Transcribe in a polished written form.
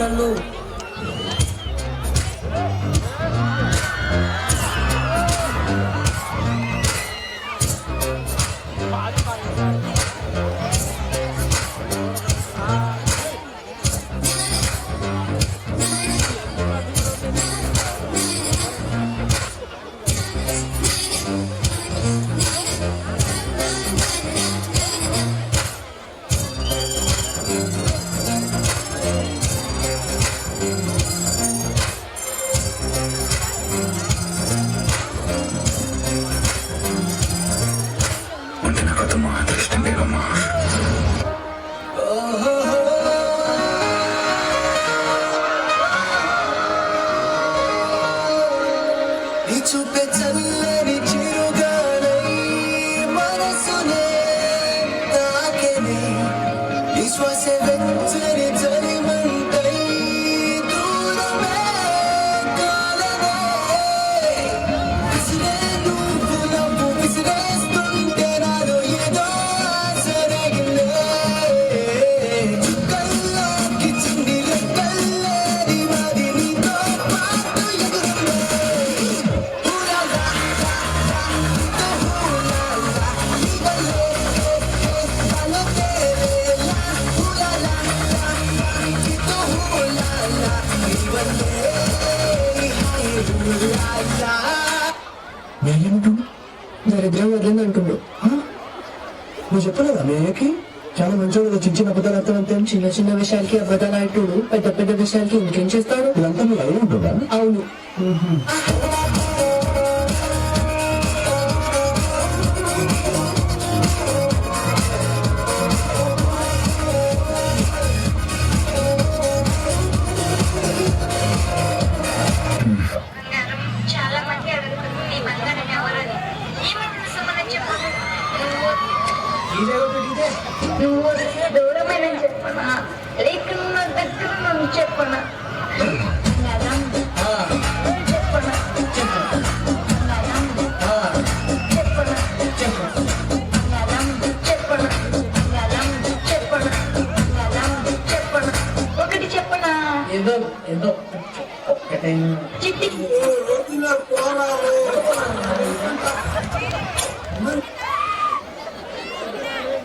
నన్ను. చూపే చల్లని చిరుగానై మనసునే తాకెనే విశ్వాస వెచ్చని చలిమంటై దూరమే కాలనే విసిరే నువ్వు నవ్వు విసిరేస్తుంటే నాలో ఏదో ఆశరగిలే చుక్కల్లోకి చింది లెక్కల్లేని మాది నీతో పాటు ఎగురులే దరిద్రం వదిలింది అంటుండు. నువ్వు చెప్పలేదా మీ అయ్యకి? చాలా మంచోడు, చిన్న చిన్న అబద్ధాలు అర్థమంతే. చిన్న చిన్న విషయాలకి అబద్ధాలు అంటుడు, పెద్ద పెద్ద విషయాలకి ఇంకేం చేస్తాడు? ఇదంతా మీరు అయ్యి ఉంటుందా? అవును. చాలా మంది అడుగుతున్నారు నీ బంగారం ఎవరని. ఏమంటున్నా సమాధానం చెప్పు. నువ్వు దూరమైన చెప్పనా లేక నా దగ్గర నన్ను చెప్పనా చెప్పనా ఒకటి చెప్పనా ఏదో ఏదో ఒక్కటే చిట్టి పోరాలే